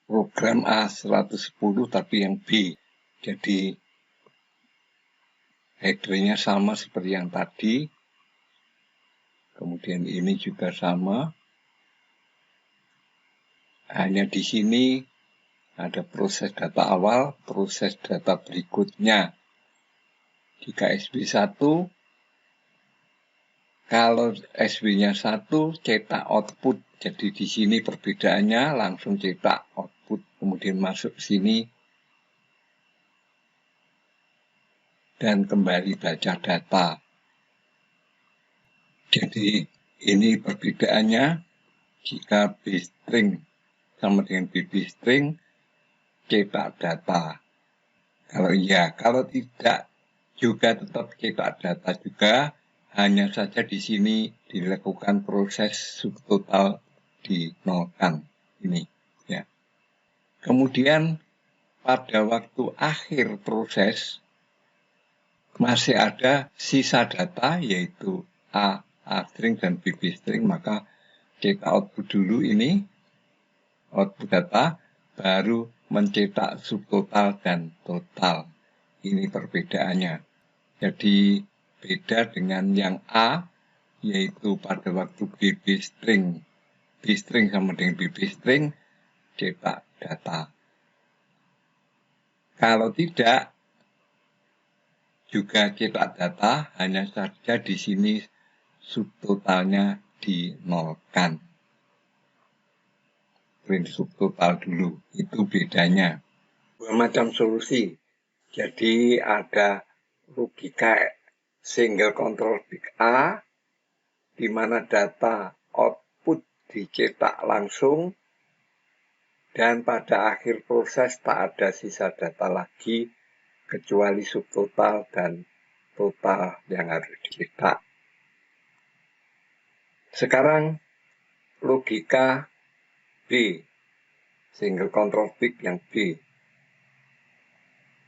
program A110 tapi yang B. Jadi headernya sama seperti yang tadi. Kemudian ini juga sama. Hanya di sini ada proses data awal, proses data berikutnya. Jika SB1, kalau SB-nya 1, cetak output. Jadi di sini perbedaannya langsung cetak output, kemudian masuk ke sini dan kembali baca data. Jadi ini perbedaannya. Jika B string sama dengan BB string, cetak data. Kalau iya, kalau tidak juga tetap cetak data juga, hanya saja di sini dilakukan proses subtotal dinolkan ini ya. Kemudian pada waktu akhir proses masih ada sisa data yaitu A string dan BB string, maka cetak output dulu ini, output data, baru mencetak subtotal dan total. Ini perbedaannya. Jadi beda dengan yang A, yaitu pada waktu BB string, B string sama dengan BB string, cetak data. Kalau tidak, juga cetak data, hanya saja di sini subtotalnya dinolkan. Print subtotal dulu, itu bedanya. Dua macam solusi. Jadi ada logika single control big A, di mana data output dicetak langsung, dan pada akhir proses tak ada sisa data lagi, kecuali subtotal dan total yang harus dicetak. Sekarang logika B, single control big yang B.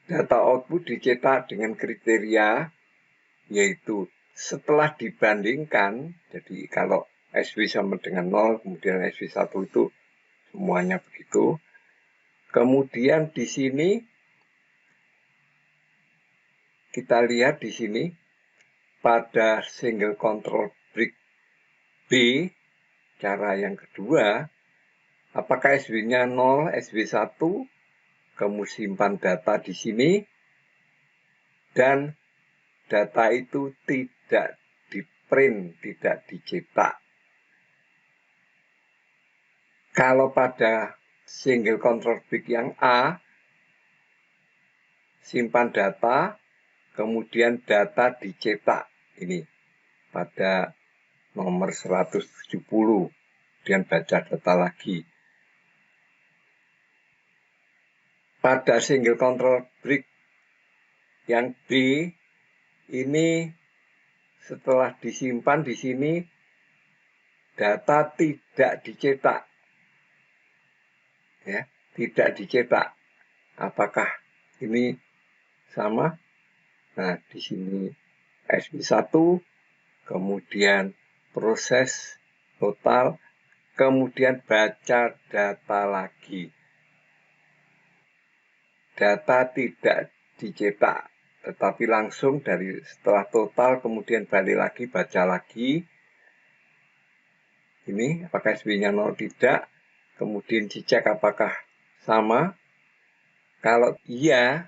Data output dicetak dengan kriteria, yaitu setelah dibandingkan, jadi kalau SW sama dengan 0, kemudian SW1 itu semuanya begitu. Kemudian di sini, kita lihat di sini, pada single control brick B, cara yang kedua, apakah SW-nya 0, SW1, kamu simpan data di sini, dan data itu tidak di-print, tidak dicetak. Kalau pada single control big yang A, simpan data, kemudian data dicetak. Ini pada nomor 170, kemudian baca data lagi. Pada single control brick yang B, ini setelah disimpan di sini, data tidak dicetak. Ya, tidak dicetak. Apakah ini sama? Nah, di sini SW1, kemudian proses total, kemudian baca data lagi. Data tidak dicetak, tetapi langsung dari setelah total, kemudian balik lagi, baca lagi. Ini apakah SW-nya 0 tidak, kemudian dicek apakah sama. Kalau iya,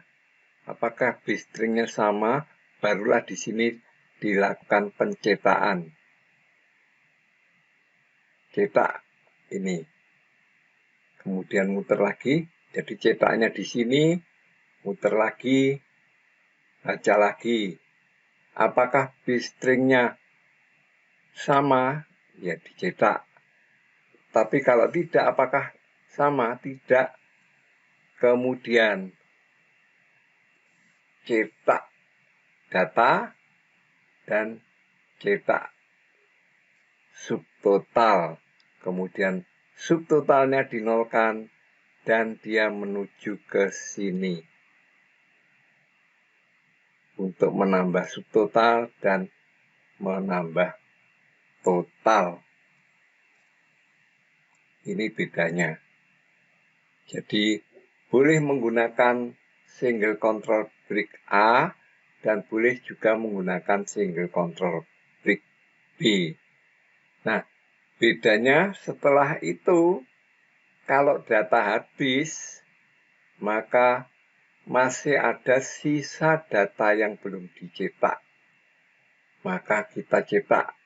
apakah B string-nya sama, barulah di sini dilakukan pencetakan. Cetak ini. Kemudian muter lagi, jadi cetaknya di sini, muter lagi, baca lagi. Apakah B string-nya sama, ya dicetak. Tapi kalau tidak, apakah sama? Tidak. Kemudian cetak data dan cetak subtotal. Kemudian subtotalnya dinolkan dan dia menuju ke sini untuk menambah subtotal dan menambah total. Ini bedanya. Jadi boleh menggunakan single control brick A dan boleh juga menggunakan single control brick B. Nah, bedanya setelah itu, kalau data habis, maka masih ada sisa data yang belum dicetak. Maka kita cetak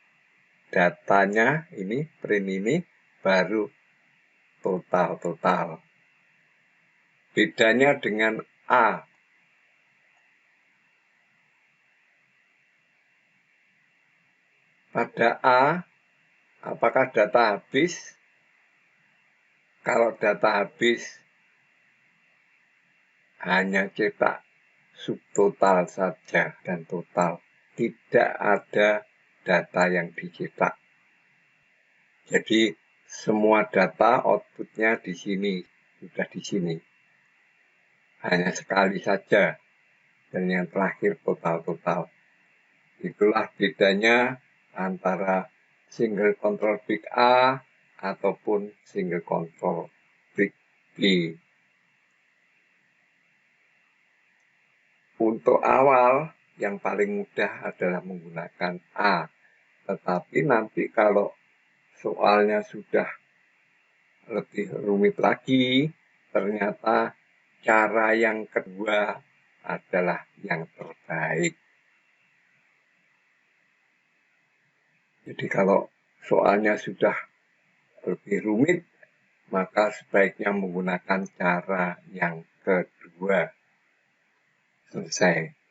datanya ini, print ini, baru total. Bedanya dengan A. Pada A, apakah data habis? Kalau data habis, hanya cetak subtotal saja dan total. Tidak ada data yang dicetak. Jadi semua data outputnya di sini, sudah di sini. Hanya sekali saja. Dan yang terakhir total. Itulah bedanya antara single control brick A ataupun single control brick B. Untuk awal, yang paling mudah adalah menggunakan A. Tetapi nanti kalau soalnya sudah lebih rumit lagi, ternyata cara yang kedua adalah yang terbaik. Jadi kalau soalnya sudah lebih rumit, maka sebaiknya menggunakan cara yang kedua. Selesai.